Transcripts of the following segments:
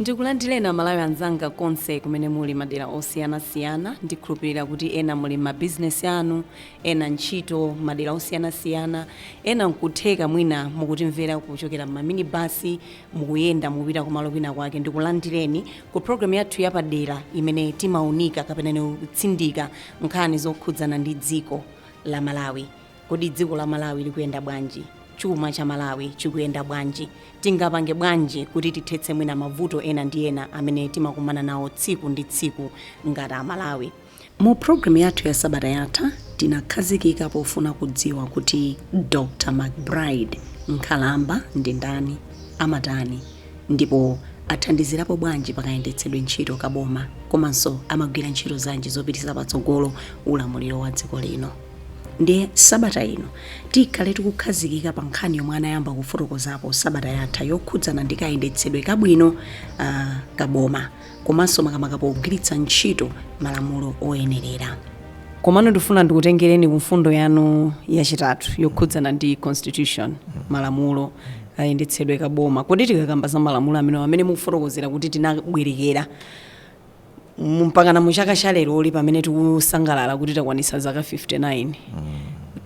Ndikulandireni Malawi anzanga konse kumene muli madera osiyanasiyana. Ndikhulupirira kuti ena muli mabizinesi anu, ena ntchito madera osiyanasiyana, ena nkutheka mwina mukutimvera kuchokera m'mamini basi mukuyenda mupita kumalo kwina kwake. Ndikulandireni ku program yathu yapadera imene timaunika kapena kutsindika nkhani zokhudzana ndi dziko la Malawi. Kodi dziko la Malawi likuyenda bwanji? Chuma cha Malawi chikuyenda bwanji? Tingapange bwanji kuti tithetse mwina mavuto ena ndi ena amene timakumana nawo tsiku ndi tsiku ngati Malawi. Mu program yathu ya sabata yatha tinakhazikika pofuna kudziwa kuti Dr. Mcbride Nkhalamba ndi ndani, amatani, ndipo athandizirapo bwanji pakayendetsedwe ntchito kaboma, komanso amagwira ntchito zanji zopititsa patsogolo ulamuliro wa dziko lino. Ndiye sabata ino tikhale tikukhazikika pa nkhani yomwe anayamba kufotokozapo sabata yatha yokhudzana ndi kayendetsedwe kabwino kaboma, komanso makamaka pogwiritsa ntchito malamulo oyenerera. Komano ndifuna ndikutengereni ku mfundo yanu yachitatu yokhudzana ndi constitution, malamulo ayendetsedwe kaboma. Kodi tikakamba za malamulo amene mukufotokozera kuti tinabwerekera mpaka mu chaka cha lero oli pamene tikusangalala kuti takwanisa zaka 59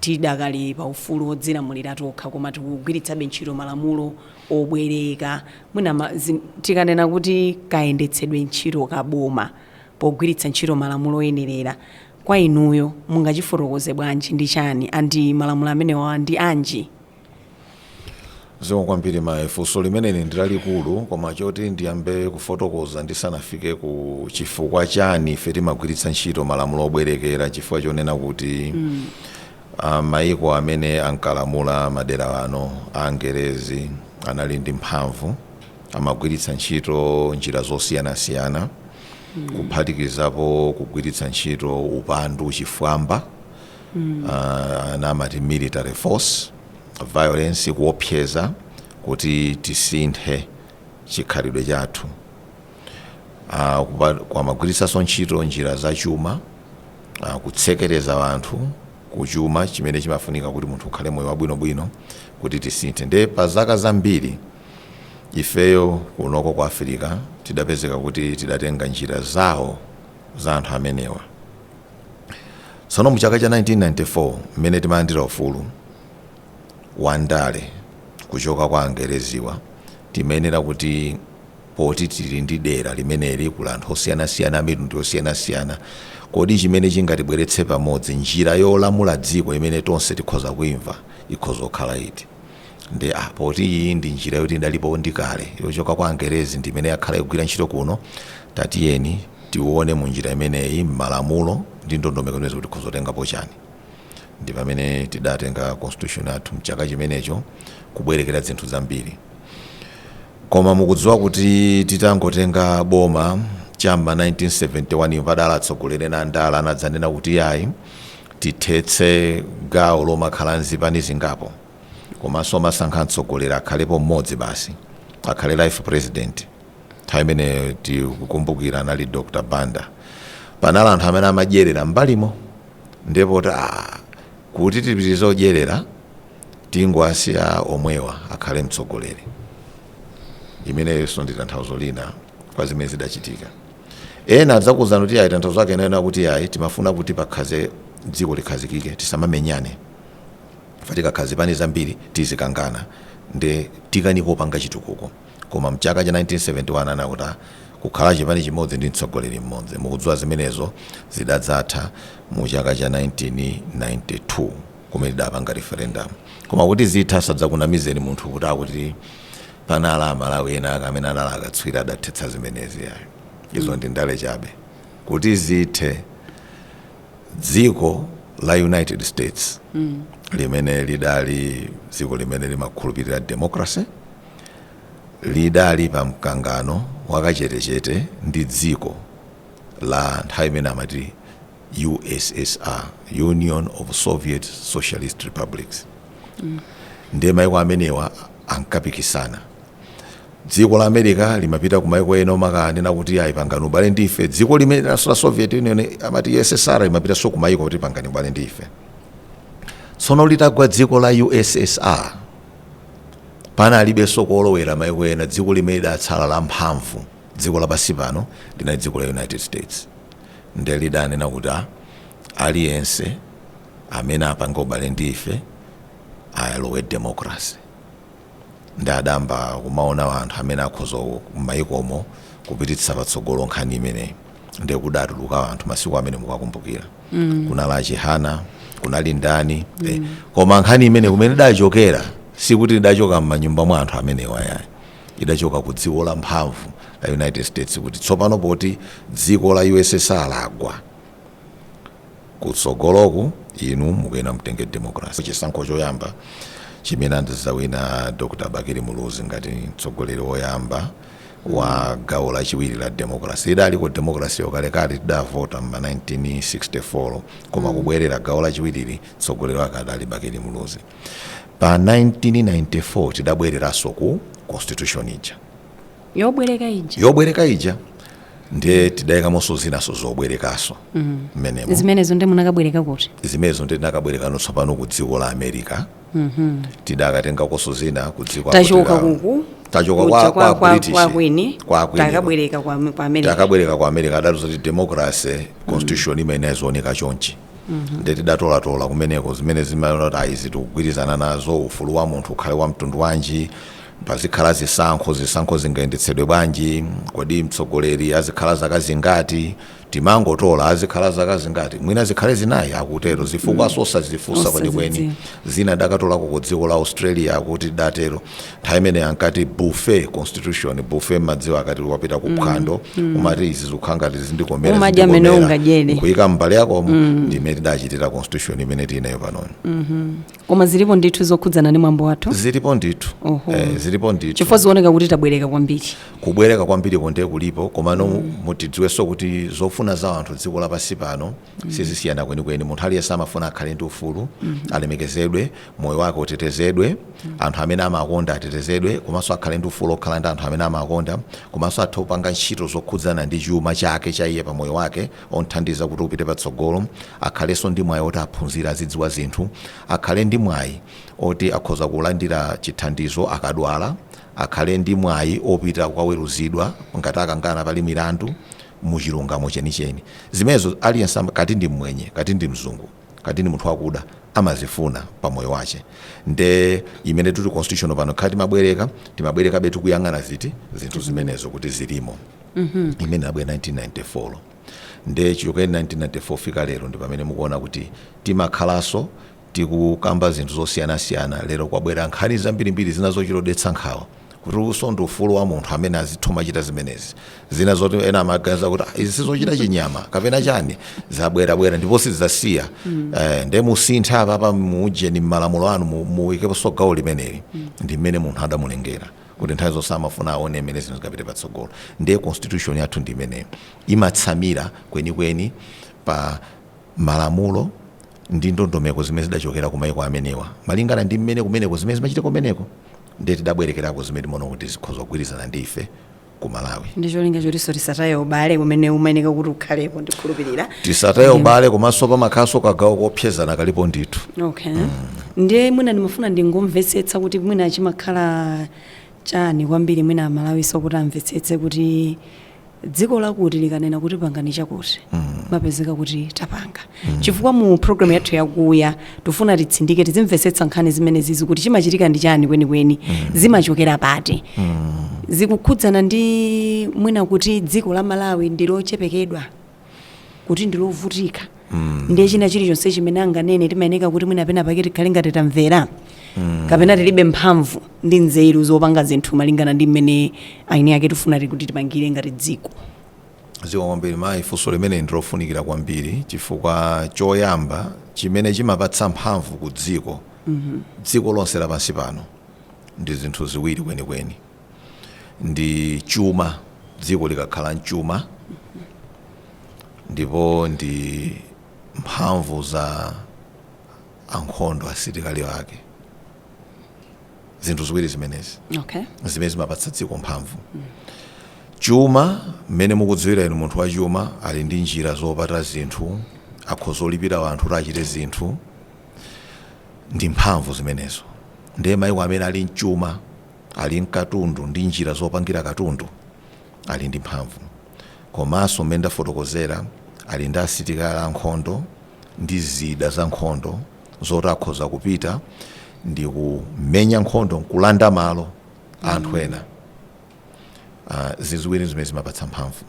tidakali pa ufulu odzilamulira tokha, koma tikugwiritsabe ntchito malamulo obwereka. Mwina tikanena kuti kayendetsedwe ntchito kaboma pogwiritsa ntchito malamulo oyenerera, kwa inuyo mungachifotokoze bwanji ndi chani? Andi malamulo amenewa ndi anji? Zomwe kwambiri mafunso limeneli ndilalikulu, koma choti ndiyambe kufotokoza ndisanafike ku chifukwa chani ife timagwiritsa ntchito malamulo obwerekera. Chifukwa chonena kuti maiko amene ankalamula madera ano Angerezi anali ndi mphamvu, amagwiritsa ntchito njira zosiyanasiyana, kuphatikizapo kugwiritsa ntchito upandu, chifwamba, anamati military force, violence, kuopseza kuti tisinthe chikhalidwe chathu. Kwa magwiritsaso ntchito njira za chuma, kutsekereza anthu kuchuma chimene chimafunika kuti munthu ukhale moyo wabwinobwino kuti tisinthe. Nde pa zaka zambiri ifeyo kunoko kwa Afrika tidapezeka kuti tidatenga njira zawo za anthu amenewa. Tsono mu chaka cha 1994 mmene timalandira ufulu wandale kuchoka kwa Angereziwa, timenera kuti poti tili ndi dera limeneli kula anthu osiyanasiyana, mitundu osiyanasiyana, kodi chimene chingatibweretse pamodzi njira yolamula dziko imene tonse tikhoza kuimva ikhoza kukhala iti. Ndi poti iyi ndi njira yoti ndalipo ndi kale yochoka kwa Angerezi ndi imene yakhala ikugwira ntchito kuno, tatiyeni tione mu njira imeneyi malamulo ndi ndondomeko imene kuti tikhoza kutengapo chani. Ndi pamene tidatenga constitution yathu mchaka chimenecho kubwerekera zinthu zambiri. Koma mukudziwa kuti titangotenga boma chamba 1971 padala atsogoleri na ndala anadzanena kuti yayi tithetse gawo lomakhala nzipani zingapo, komanso masankha atsogoleri akhalepo mmodzi basi, akhale life president. Nthawi imene tikukumbukira anali Dr. Banda. Panali anthu amene amadyerera mbalimo, ndipo kuti tipitirize odyerera tingowasiya omwewa akhale mtsogoleri. Imeneyonso ndi tanthauzo lina kwa zimene zidachitika. Ena adzakuzana kuti ayi tanthauzo ake ena kuti ayi timafuna kuti pakhaze dziko likhazikike, tisamamenyane, fatika zipani zambiri tizikangana, nde tikanipo panga chitukuko. Koma mchaka cha 1971 anakuti kukhala chipani chimodzi ndi mtsogoleri mmodzi. Mukudziwa zimenezo zidadzatha mu chaka cha 1992 kumene tidapanga referendum. Koma kuti zitha sadzakunamizeni munthu kuti akuti panala Malawi ena amene anali akatswiri adathetsa zimenezi yayo. Izo ndi ndale chabe. Kuti zithe dziko la United States limene lidali dziko limene limakhulupirira democracy, lidali pa mkangano wakachetechete ndi dziko la nthawi imene amati USSR, Union of Soviet Socialist Republics. Ndiye maiko amenewa ankapikisana. Dziko la America limapita ku maiko ena omakanena kuti ayi pangano ubale ndife. Dziko limene la Soviet Union amati USSR limapita so ku maiko kuti pangano ubale ndife. Tsono litagwa dziko la USSR pana alibe sokolowera maiko ena, dziko limene latsala la mphamvu dziko lapansi pano linali dziko la United States. Ndiye lidanena kuti aliyense amene apanga ubale ndi ife alowe democracy. Ndi adamba kumaona anthu amene akhoza m'mayikomo kupititsa patsogolo nkhani imeneyi. Ndiye kudatuluka anthu masiku amene mukakumbukira. Kunali achihana, kunali ndani, koma nkhani imene kumene idachokera sikuti idachoka m'manyumba mwa anthu amenewa yayi. Idachoka ku dziko la mphamvu la United States, kuti tsopano poti dziko la USSR lagwa, kutsogoloku inu mukuyena mtenge democracy. Chisankho choyamba chimene andizawina Dr. Bakiri Muluzi ngati mtsogoleri woyamba wa gawo lachiwiri la democracy. Idali ku democracy yokalekale tidavota mma 1964, koma kubwerera gawo lachiwiri mtsogoleri wake adali Bakiri Muluzi. Pa 1994 tidabwereranso ku constitution ija yobwereka ija ndiye tidayikamonso zinaso zobwerekaso mmenemo. Zimenezo ndi munakabwereka kuti? Zimenezo ndi tinakabwereka tsopano ku dziko la America. Tidakatenga koso zina ku dziko tachoka kwa British takabwereka kwa America. Takabwereka kwa America adatu zoti democracy constitution imene izooneka chonchi. Ndiye tidatola kumeneko zimene zimaona izi tikugwirizana nazo, ufulu wa munthu ukhale wa mtundu wanji, pazikhala zisankho zingayendetsedwe bwanji, kodi mtsogoleri azikhala zaka zingati, timangotola azikhala zaka zingati, mwina zikhale zinayi akutero, zifukwa sosazifunsa kwenikweni. Zina dakatolako ku dziko la Australia akuti datero nthawi imene ankati buffet constitution, buffet madziwo akati wapita ku phwando umati izi zikhangati zindikomera kuyika mbali yakomo, ndimene tidachitira constitution imene tinayo panoyo. Koma zilipo ndithu zokhudzana ndi mwambo wathu? Zilipo ndithu. Zilipo ndithu. Chifukwa zioneka kuti tabwereka kwambiri. Kubwereka kwambiri konde kulipo, koma mutidziwenso kuti zofuna za anthu dziko lapansi pano sizisiyana kwenikweni. Munthu aliyense amafuna akhale ndi ufulu, alemekezedwe, moyo wake utetezedwe, anthu amene amakonda atetezedwe, komanso akhale ndi ufulu okhala ndi anthu amene amakonda, komanso atha kupanga ntchito zokhudzana ndi chuma chake cha iye pa moyo wake onthandiza kuti upite patsogolo, akhalenso ndi mwayi oti aphunzira azidziwa zinthu, akhale ndi mwayi oti akhoza kulandira chithandizo akadwala, akhale ndi mwayi opita kukaweruzidwa ngati akangana pali milandu muchilungamo chenicheni. Zimenezo aliyense kati ndi mwenye, kati ndi mzungu, kati ndi munthu wakuda amazifuna pa moyo wache. Nde imene tuti constitution pano khati timabwereka betu kuyang'ana zinthu zimenezo kuti zilimo. Imene abwe 1994. Nde chiyoka 1994 fika lero ndi pamene mukuona kuti timakhalaso tikukamba zinthu zosiyana-siyana. Lero kwabwera nkhani zambirimbiri zina zochitodetsa nkhawa kuti usondo ufulu wa munthu amene azithoma chita zimenezi. Zina zoti ena amaganiza kuti izi sizochita chinyama kapena chani, zabwera ndipo sizasiya. Nde musintha apa mujeni m'malamulo anu muikeponso gawo limeneli. Ndi mmene munthu adamulengera kuti nthawi zonse amafuna aone mmene zinthu zikapite patsogolo. Ndiye constitution yathu ndi imeneyo imatsamira kwenikweni pa malamulo ndi ndondomeko zimene zidachokera ku mayiko amenewa, malingana ndi mmene kumeneko zimene zimachite kumeneko. Ndiye tidabwerekerako zimene timaona kuti zikhoza kugwirizana ndi ife ku Malawi. Ndi cholinga chotinso tisataye ubale kumene umayeneka kuti ukhalepo ndikhulupirira. Tisataye ubale komanso pamakhalanso kagawo kopsezana kalipo ndithu. Ndiye mwina ndimafuna ndingomvetsetsa kuti mwina chimakhala chani kwambiri mwina Amalawi sokuti amvetsetse kuti dziko lakuti likanena kuti pangani chakuti mapezeka kuti tapanga. Chifukwa mu program yathu yakuya tufuna titsindike tizimvetsetsa nkhani zimene zizi kuti chimachitika ndi chani kwenikweni, zimachokera pati, zikukhudzana ndi mwina kuti dziko la Malawi ndilochepekedwa, kuti ndilovutika. Ndiye china chilichonse chimene anganene timayeneka kuti mwina pena pake tikhale ngati tamvera, kapena tilibe mphamvu ndi nzeru zopanga zinthu malingana ndi mmene aini yake tifuna kuti tipangire ngati dziko. Ziwa kwambiri mayi funso limene ndilofunikira kwambiri, chifukwa choyamba chimene chimapatsa mphamvu ku dziko, dziko lonse lapansi pano, ndi zinthu ziwiri kwenikweni. Ndi chuma, dziko likakhala mchuma, ndipo ndi mphamvu za ankhondo asilikali wake. Zinthu ziwiri zimenezi zimene zimapatsa dziko mphamvu. Chuma, mmene mukudziwira inu munthu wa chuma ali ndi njira zopata zinthu, akhoza olipira anthu kuti achite zinthu, ndi mphamvu zimenezo. Ndiye mayiko amene ali mchuma, ali mkatundu ndi njira zopangira katundu, ali ndi mphamvu, komanso mmene ndafotokozera ali ndi asilikali ankhondo ndi zida za nkhondo zoti akhoza kupita ndi kumenya nkhondo nkulanda malo anthu ena. Ziziwiri zimene zimapatsa mphamvu.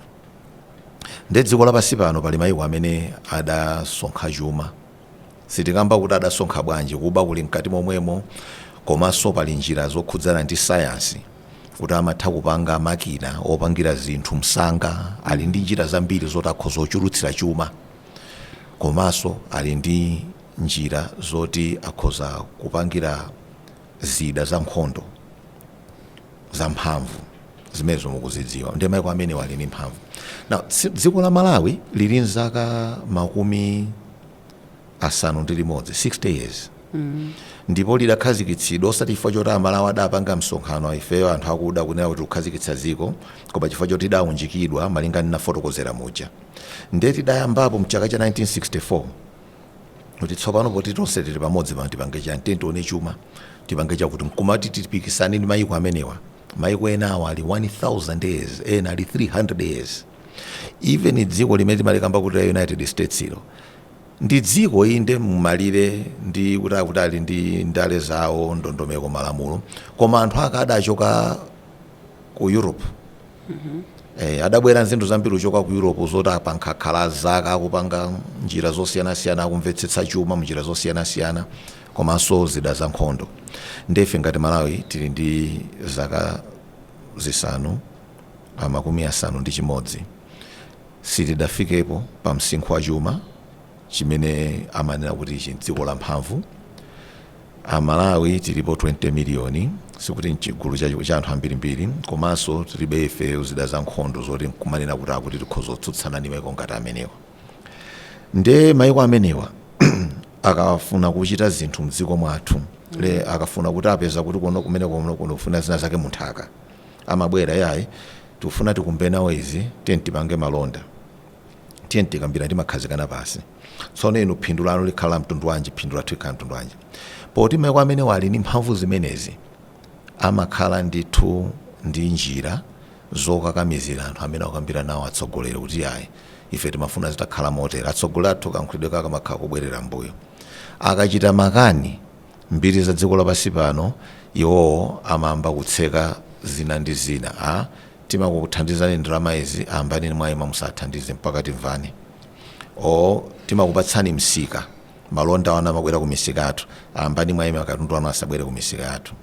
Ndi dziko lapansi pano pali mayiko amene adasonkha chuma, sitikamba kuti adasonkha bwanji, kuba kuli mkati momwemo, komanso pali njira zokhudzana ndi sayansi kuti amatha kupanga makina opangira zinthu msanga, ali ndi njira zambiri zoti akhoza ochulutsira chuma, komanso ali ndi njira zoti akhoza kupangira zida za nkhondo za mphamvu zimene mukuzidziwa. Ndi mayiko amene wali ndi mphamvu. Now dziko la Malawi lili nzaka 50 ndi limodzi, 60 years. Ndipo lidakhazikitsidwa osati chifukwa choti Amalawi adapanga msonkhano ifeyo anthu akuda kunena kuti kukhazikitsa dziko, koma chifukwa choti daunjikidwa malingana na fotokozera muja. Ndeti dayambapo mchaka cha 1964 kuti tsopano poti tonse tili pamodzi pano tipange cha tione chuma, tipange chakuti mkumati tipikisane ndi mayiko amenewa. Mayiko enawo ali 1000 years, ena ali 300 years. Even dziko limene timalikamba kuti United States ilo ndi dziko inde mmalire ndi kuti ali ndi ndale zawo, ndondomeko, malamulo, koma anthu adachoka ku Europe. Adabwera nzindu zambiri kuchoka ku Europe zoti apankakhala zaka akupanga njira zosiyanasiyana, akumvetsetsa chuma munjira zosiyanasiyana, komanso zida za nkhondo. Ndefe ngati Malawi tili ndi zaka 50 sitidafikepo pa msinkhu wa chuma chimene amanena kuti ichi dziko la mphamvu. Malawi tilipo 20 miliyoni, sikuti mchigulu cha anthu ambirimbiri, komanso tilibe ife zida za nkhondo zoti kumanena kuti tikhoza kutsutsana ndi mayiko ngati amenewa. Nde mayiko amenewa akafuna kuchita zinthu mdziko mwathu, akafuna kuti apeza kuti kumene kufuna zina zake munthaka, amabwera yayi tikufuna tikumbe nawo izi, tiye tipange malonda, tiye tikambira ndi makhazikana pasi. Tsono inu phindu lanu likhala mtundu wanji, phindu lathu likhala mtundu wanji. Poti mayiko amene wali ndi mphamvu zimenezi amakhala ndithu ndi njira zokakamizira anthu amene akambira nawo atsogoleri kuti yayi ife timafuna zitakhala motera. Atsogoleri athu kankhulidwe kaka makhala kubwerera mbuyo. Akachita makani mbiri za dziko lapansi pano, iwo amamba kutseka zina ndi zina. Timakuthandizani ndalama izi, ambani mwayima musathandize mpaka timvane. Timakupatsani msika, malonda wana mabwera ku misika athu, ambani mwayima katundu wana asabwere ku misika athu.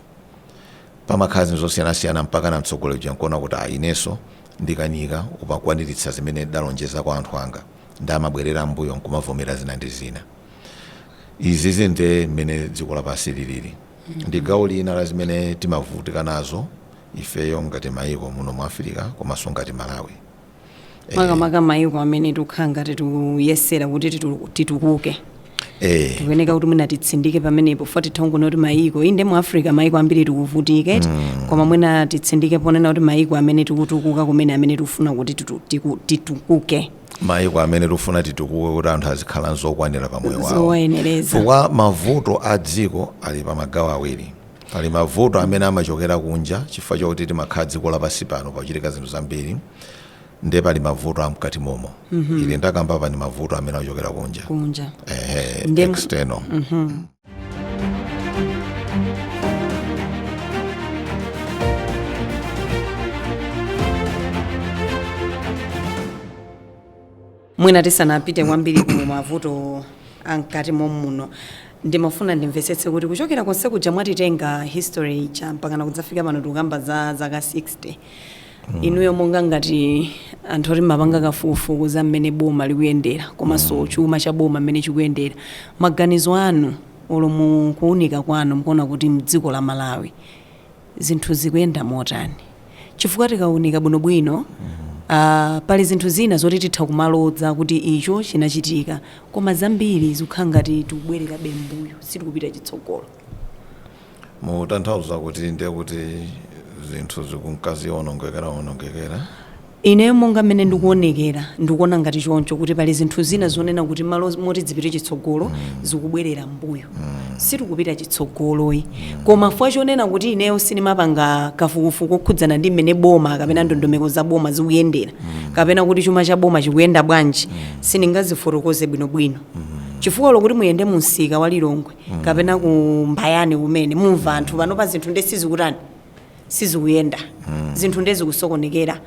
Pamakhazi zosiyanasiyana mpaka na mtsogoleri jankuona kuti ineso ndikanika upakwaniritsa zimene dalonjeza kwa anthu anga, ndamabwerera mbuyo nkumavomera zina ndi zina. Izi zinde mmene dziko lapansi lilili. Ndi gawo lina la zimene timavutika nazo ifeyo ngati mayiko muno mu Africa, komanso ngati Malawi. Makamaka mayiko amene tikukhala ngati tikuyesera kuti titukuke. Tikuyeneka kuti mwina titsindike pamenepo, foti tithongono kuti mayiko inde mu Africa mayiko ambiri tikuvutike, koma mwina titsindike ponena kuti mayiko amene tikutukuka kumene amene tikufuna kuti titukuke. Mayiko amene tikufuna titukuke kuti anthu azikhala nzokwanira pa moyo wawo. Zoyenereza. Chifukwa mavuto a dziko ali pa magawo awiri. Pali mavuto amene amachokera kunja chifukwa chokuti timakhala dziko lapansi pano pakuchitika zinthu zambiri. Nde pali mavuto amkati momo. Ili ndakamba pa ni mavuto amene achokera kunja. External. Mwina tisanapite kwambiri ku mavuto amkati muno, ndimafuna ndimvetsetse kuti kuchokera konse kuja mwatitenga history cha mpaka kudzafika pano tikukamba za zaka 60. Inuyo monga ngati anthu oti mapanga kafukufuku za mmene boma likuyendera, komanso chuma cha boma mmene chikuyendera, maganizo anu olomu kuunika kwanu mkuona kuti mdziko la Malawi zinthu zikuyenda motani? Chifukwa tikaunika bwinobwino, pali zinthu zina zoti titha kumalodza kuti icho chinachitika, koma zambiri zikukhala ngati tikubwerera bembuyo, sitikupita chitsogolo. Mutanthauza kuti ndiye kuti zinthu zikunkazi onongekera. ine monga mmene ndikuonekera ndikuona ngati choncho kuti pali zinthu zina zonena kuti malo moti zipite chitsogolo zikubwerera mbuyo sitikupita chitsogoloyi koma fwa chonena kuti ineyo sinimapanga kafukufuku okhudzana ndi mmene boma kapena ndondomeko za boma zikuyendera kapena kuti chuma cha boma chikuyenda bwanji siningazifotokoze bwinobwino chifukwa lokuti muyende mumsika wa Lilongwe kapena ku Mbayani kumene mumva anthu panopa zinthu ndesizikutani sizikuyenda zinthu ndezikusokonekera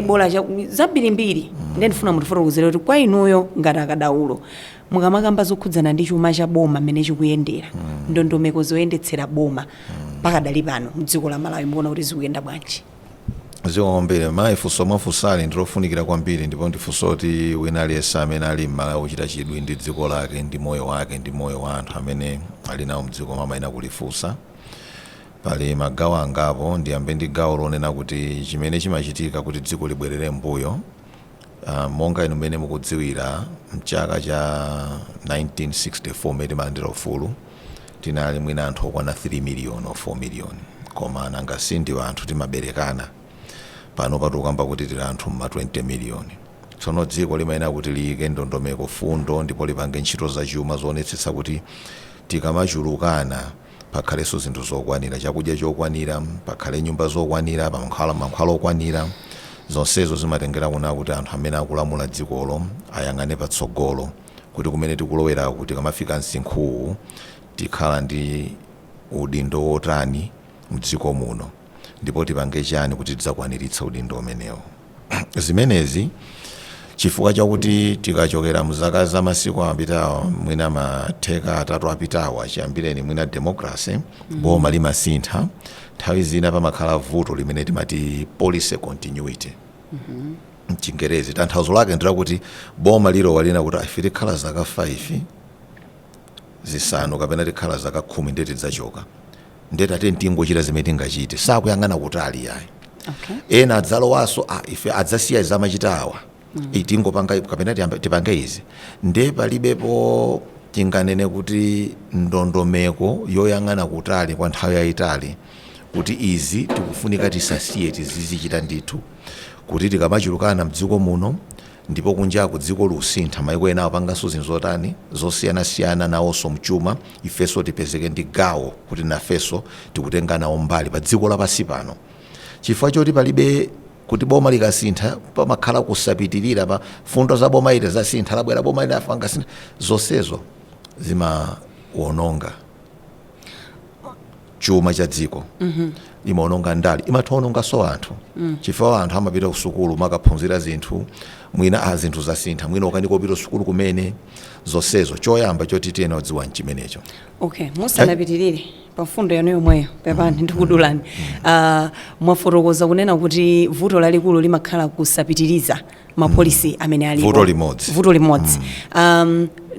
bola zabirimbiri ndifuna mutifotokozere kuti kwa inuyo ngati akadaulo mukamakamba zokhudzana ndi chuma cha boma mmene chikuyendera ndondomeko zoyendetsera boma pakadali pano mdziko la Malawi muona kuti zikuyenda bwanji zikombere maifunso mwafusali ndilofunikira kwambiri ndipo ndifunso kuti wina aliyense amene ali m'Malawi kuchita chidwi ndi dziko lake ndi moyo wake ndi moyo wa anthu amene ali nawo mdziko mamayina kulifunsa pali magawo angapo ndiyambe ndi gawo lonena kuti chimene chimachitika kuti dziko libwerere mbuyo monga inu mmene mukudziwira mchaka cha 1964 mmene timalandira ufulu tinali mwina anthu okwana 3 million or 4 million koma nanga sindi anthu timaberekana pano patukamba kuti tili anthu ma 20 million tsono dziko limayenera kuti liyike ndondomeko fundo ndipo lipange ntchito zachuma zoonetsetsa kuti tikamachulukana pakhalenso zinthu zokwanira chakudya chokwanira pakhale nyumba zokwanira mankhwalo okwanira zonsezo zimatengera kuna kuti anthu amene akulamula dzikolo ayang'ane patsogolo kuti kumene tikulowera kuti kamafika msinkhuwu tikhala ndi udindo wotani mdziko muno ndipo tipange chani kuti tidzakwaniritsa udindo umenewo zimenezi chifukwa chakuti tikachokera muzaka za masiku apitawo mwina matheka atatu apitawo chiyambireni mwina democracy boma limasintha nthawi zina pamakhala vuto limene timati policy continuity mchingerezi tanthauzo lake ndirakuti boma lilowa lina kuti ife tikhala zaka 5 zisanu kapena tikhala zaka 10 ndeti tidzachoka ndeti ate tingochita zimene tingachite sakuyang'ana kutali yayi ena adzalowaso ife adzasiya zamachitawa itingopanga kapena tipange izi nde palibepo tinganene kuti ndondomeko yoyang'ana kutali kwa nthawi yayitali kuti izi tikufunika tisasiye tizizichita ndithu kuti tikamachulukana mdziko muno ndipo kunjaku dziko lusintha maiko ena apanganso zinthu zotani zosiyanasiyana nawonso mchuma ifenso tipezeke ndi gawo kuti nafenso tikutenganawo mbali pa dziko lapansi pano chifukwa choti palibe kuti boma likasintha pamakhala kusapitirira pa fundo za boma ite zasintha labwera boma ite afangasintha zonsezo zimawononga chuma cha dziko imaononga ndali imathonongaso anthu chifukwa anthu amapita kusukulu makaphunzira zinthu mwina zinthu zasintha mwina ukaniko pita kusukulu kumene zonsezo choyamba choti tiyena udziwa chimenecho musanapitirire pafundo yanu yomweyo pepani ndikudulani mwafotokoza kunena kuti vuto lalikulu limakhala kusapitiriza mapolisi amene alipo vuto limodzi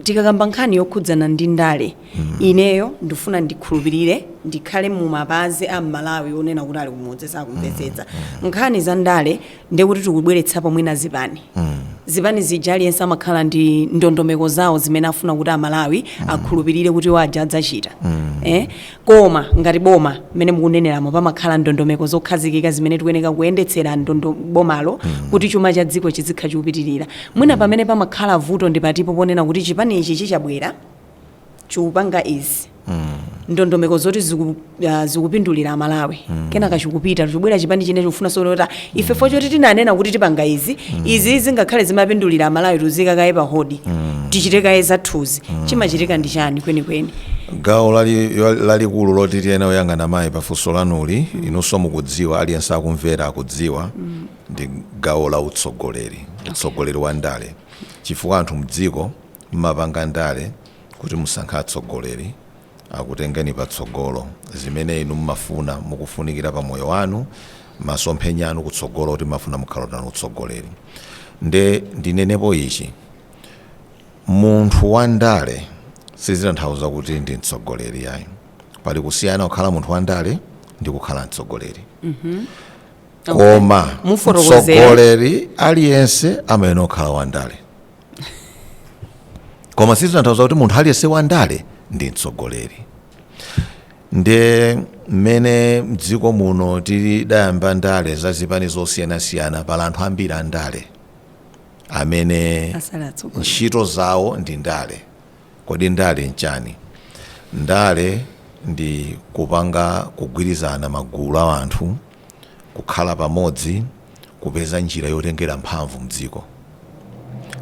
tikakamba nkhani yokhudzana ndi ndale ineyo ndifuna ndikhulupirire ndikhale mu mapazi a Malawi onena kuti ali kumudzi sakumvetsetsa nkhani za ndale ndekuti tikubweretsapo mwina zipani zija aliyense amakhala ndi ndondomeko zawo zimene afuna kuti Malawi akhulupirire kuti waja adzachita koma ngati boma mmene mukuneneramo pamakhala ndondomeko zokhazikika zimene tikuyeneka kuyendetsera bomalo kuti chuma cha dziko chizikha chikupitirira mwina pamene pamakhala vuto ndipatipo ponena kuti chipani ichi chichabwera chikupanga izi ndondomeko zoti zikupindulira Malawi kenaka chikupita chikubwera chipani chine chikufuna solota ife fo choti tinanena kuti tipanga izi zingakhale zimapindulira Malawi tuzika kaye pa hodi tichite kaye zathuzi chimachitika ndi chani kwenikweni gawo lalikulu loti tiyena oyang'ana mayi pafunso lanuli inunso mukudziwa aliyense akumvera akudziwa ndi gawo la utsogoleri wa ndale chifukwa anthu mdziko mmapanga ndale kuti musankhe atsogoleri akutengeni patsogolo zimene inu mmafuna mukufunikira pa moyo wanu masomphenya anu kutsogolo kuti mafuna mukhalota utsogoleri ndinenepo ichi munthu wa ndale sizitanthauza kuti ndi mtsogoleri yayi pali kusiyana kukhala munthu wa ndale ndi kukhala mtsogoleri koma mtsogoleri aliyense amayenera kukhala wa ndale koma sizitanthauza kuti munthu aliyense wa ndale ndi mtsogoleri nde mmene mdziko muno tidayamba ndale za zipani zosiyanasiyana pala anthu ambiri andale amene ntchito zawo ndi ndale. Kodi ndale nchani? Ndale ndi kupanga kugwirizana magulu a anthu kukhala pamodzi kupeza njira yotengera mphamvu mdziko.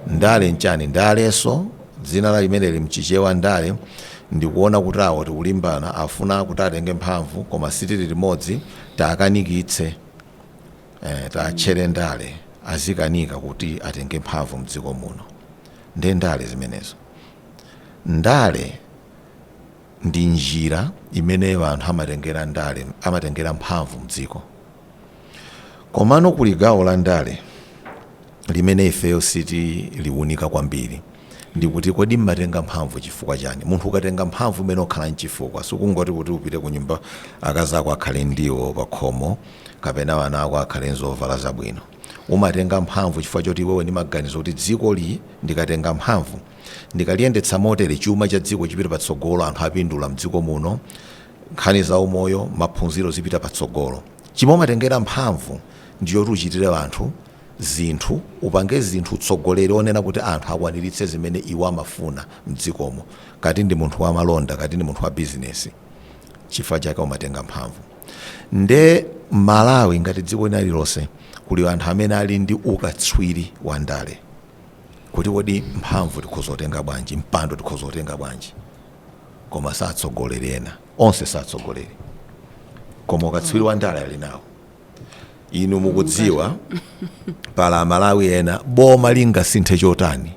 Ndale nchani? Ndaleso dzina la limeneli mchichewa ndale ndikuona kuti awo tikulimbana afuna kuti atenge mphamvu koma sitili limodzi takanikitse taatchere ndale azikanika kuti atenge mphamvu mdziko muno. Nde ndale zimenezo. Ndale ndi njira imene anthu amatengera mphamvu mdziko. Komano kuli gawo la ndale limene ifeyo siti liwunika kwambiri ndikuti kodi mmatenga mphamvu chifukwa chani? Munthu ukatenga mphamvu imene okhala nchifukwa sikungoti kuti upite ku nyumba akazi ako akhale ndiwo pa khomo kapena wana ako akhale nzovala zabwino. Umatenga mphamvu chifukwa choti iwewe ndi maganizo kuti dziko li ndikatenga mphamvu ndikaliyendetsa motere chuma cha dziko chipita patsogolo, anthu apindula mdziko muno, nkhani za umoyo, maphunziro zipita patsogolo. Chimene umatengera mphamvu ndiyo uchitire anthu zinthu, upange zinthu utsogoleri onena kuti anthu akwaniritse zimene iwo amafuna mdzikomo, kati ndi munthu wa malonda, kati ndi munthu wa bizinesi. Chifukwa chake umatenga mphamvu. Nde Malawi ngati dziko lina lilonse kuli anthu amene ali ndi ukatswiri wa ndale kuti kodi mphamvu tikhozotenga bwanji, mpando tikhozotenga bwanji, koma satsogoleri ena, onse satsogoleri, koma ukatswiri wa ndale ali nawo. Inu mukudziwa pala Malawi ena boma lingasinthe chotani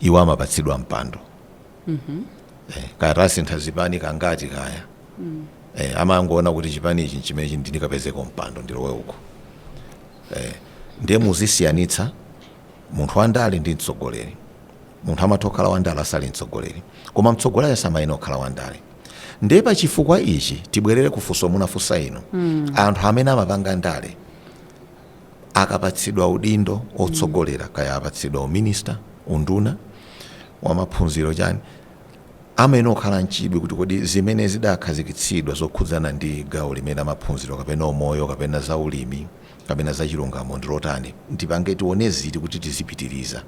iwo amapatsidwa mpando. Kaya sintha zipani kangati kaya amangoona kuti chipani ichi chimene ndikapezeko mpando ndilowe uko. Ndiye muzisiyanitsa munthu wandale ndi mtsogoleri. Munthu amatokhala wandale asali mtsogoleri, koma mtsogoleri samayenera kukhala wandale. Ndiye pa chifukwa ichi tibwerere kufunso munafunsa inu. Anthu amene amapanga ndale akapatsidwa udindo otsogolera, kaya apatsidwa uminista, unduna wa maphunziro chani, amene okhala nchidwi kuti kodi zimene zidakhazikitsidwa zokhudzana ndi gawo limene amaphunziro kapena umoyo kapena za ulimi kapena za chilungamo ndilotani, ndipange tione ziti kuti tizipitiriza.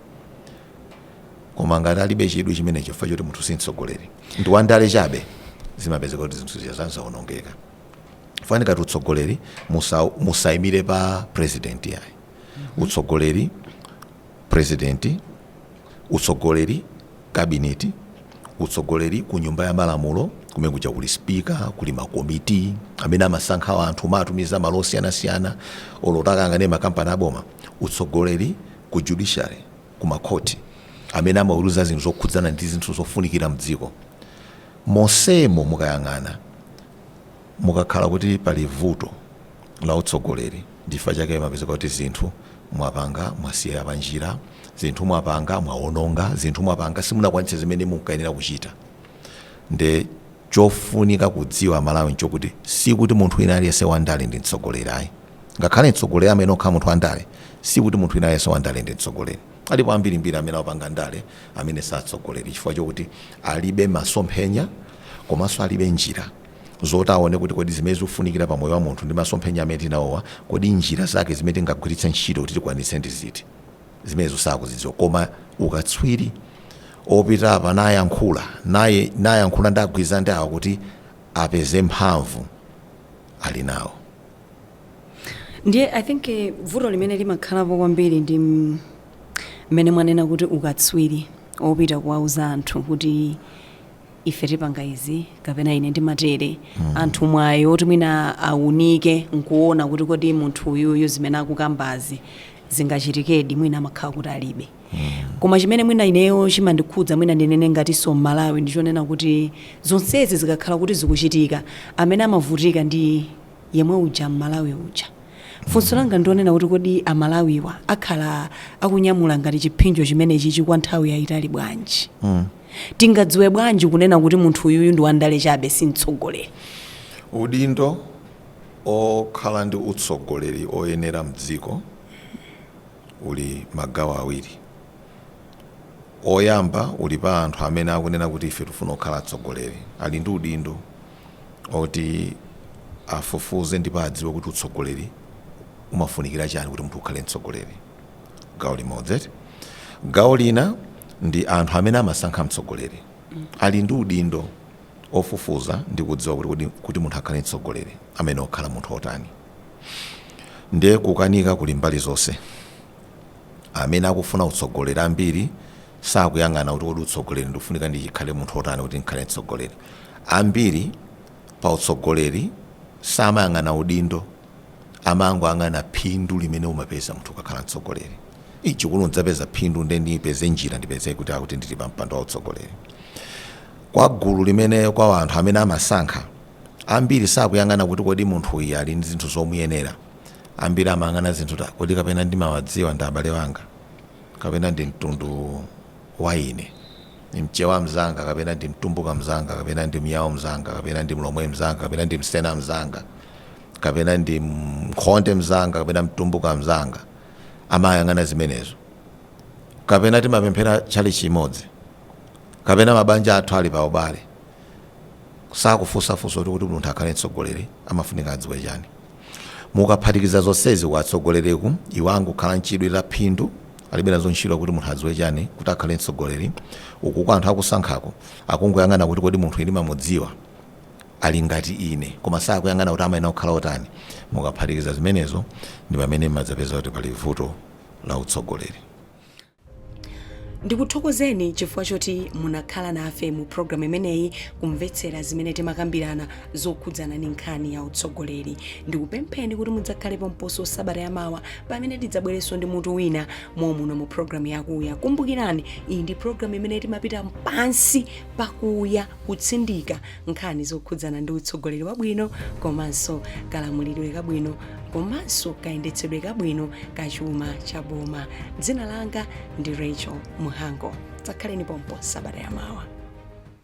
Koma ngati alibe chidwi chimene chifukwa choti munthu si mtsogoleri ndi wandale chabe, zimapezeka kuti zinthu zizawonongeka. Fani kati utsogoleri musayimire pa president yayi. Utsogoleri presidenti, utsogoleri kabineti, utsogoleri ku nyumba ya malamulo kumene kuja kuli speaker, kuli makomiti amene amasankha anthu matumiza malo osiyanasiyana olotaka makampani aboma. Utsogoleri ku judiciary, ku makhoti amene amaweruza zinthu zokhudzana ndi zinthu zofunikira mdziko. Monsemo mukayang'ana mukakhala kuti pali vuto la utsogoleri, chifukwa chake mapezeka kuti zinthu mwapanga mwasiya panjira, zinthu mwapanga mwaononga, zinthu mwapanga simunakwanitse zimene munkayenera kuchita. Nde chofunika kudziwa Malawi nchokuti sikuti munthu wina aliyense wandale ndi mtsogoleri ayi. Ngakhale mtsogoleri amene okhala munthu wandale, sikuti munthu wina aliyense wandale ndi mtsogoleri. Alipo ambirimbiri amene apanga ndale amene satsogoleri chifukwa chokuti alibe masomphenya komanso alibe njira zoti aone kuti kodi zimene zikufunikira pa moyo wa munthu ndi masomphenya amene tinawowa, kodi njira zake zimene tingagwiritse ntchito kuti tikwanitse ndi ziti, zimenezo sakuzidziwa. Koma ukatswiri opita apa nayankhula ndagwiza ndi awo kuti apeze mphamvu ali nawo. Ndiye I think vuto limene limakhalapo kwambiri ndi mmene mwanena kuti ukatswiri opita kuwauza anthu kuti ife tipanga izi kapena ine ndimatere. Anthu mwayo oti mwina aunike nkuona kuti kodi munthu uyuyu zimene akukambazi zingachitikedi, mwina amakhala kuti alibe. Koma chimene mwina ineyo chimandikhudza mwina ndinene ngati so Malawi ndichonena kuti zonsezi zikakhala kuti zikuchitika, amene amavutika ndi yemwe uja Malawi uja. Funso langa ndionena kuti kodi Amalawiwa akhala akunyamula ngati chipinjo chimene chichi kwa nthawi yayitali bwanji. Tingadziwe bwanji kunena kuti munthu uyuyu ndi wandale chabe si mtsogoleri. Udindo okhala ndi utsogoleri oyenera mdziko uli magawo awiri. Oyamba uli pa anthu amene akunena kuti ife tifuna kukhala atsogoleri, ali ndi udindo oti afufuze ndipo adziwe kuti utsogoleri umafunikira chani kuti munthu ukhale mtsogoleri. Gawo limodzi. Gawo lina ndi anthu amene amasankha mtsogoleri ali ndi udindo ofufuza ndi kudziwa kuti munthu akhale mtsogoleri amene okhala munthu otani. Ndiye kukanika kuli mbali zonse. Amene akufuna utsogoleri ambiri sakuyang'ana kuti utsogoleri ndifunika ndikhale munthu otani kuti ndikhale mtsogoleri. Ambiri pa utsogoleri samayang'ana udindo, amang'ana phindu limene umapeza munthu ukakhala mtsogoleri. Ichi kunonzapeza phindu ndipeze njira ndipeze kuti ndili pa mpando wa utsogoleri. Kwa gulu limene kwa anthu amene amasankha, ambiri sakuyang'ana kuti kodi munthu uyu ali ndi zinthu zomuyenera. Ambiri amayang'ana zinthu kodi kapena ndimawadziwa ndi abale wanga, kapena ndi mtundu wa ine, ndi mchewa mzanga, kapena ndi mtumbuka mzanga, kapena ndi myawo mzanga, kapena ndi mlomwe mzanga, kapena ndi msena mzanga, kapena ndi mkhonde mzanga, kapena mtumbuka mzanga. Amayang'ana zimenezo. Kapena timapemphera chali chimodzi, kapena mabanja athu ali pa ubale. Sakufunsa kuti munthu akhale mtsogoleri amafunika adziwe chani. Mukaphatikiza zonsezi kwa atsogolereku, iwangu khala nchidwi la phindu alibe nazo ntchito kuti munthu adziwe chani kuti akhale mtsogoleri. Uku kwa anthu akusankhako akungoyang'ana kuti kodi munthu ndimamudziwa ali ngati ine, koma sakuyang'ana kuti amayenera kukhala otani. Mukaphatikiza zimenezo ndi pamene madzapeza kuti pali vuto la utsogoleri. Ndikuthokozeni chifukwa choti munakhala nafe mu program imeneyi kumvetsera zimene timakambirana zokhudzana ndi nkhani ya utsogoleri. Ndikupempheni kuti mudzakhalepo mposo sabata yamawa pamene tidzabwerenso ndi mutu wina momwe mu program ya Kuya. Kumbukirani, iyi ndi program imene timapita pansi pakuya kutsindika nkhani zokhudzana ndi utsogoleri wabwino, komanso kalamulidwe kabwino, komanso kayendetsedwe kabwino kachuma cha boma. Dzina langa ndi Rachel Muhango. Dzakhaleni pompo sabata yamawa.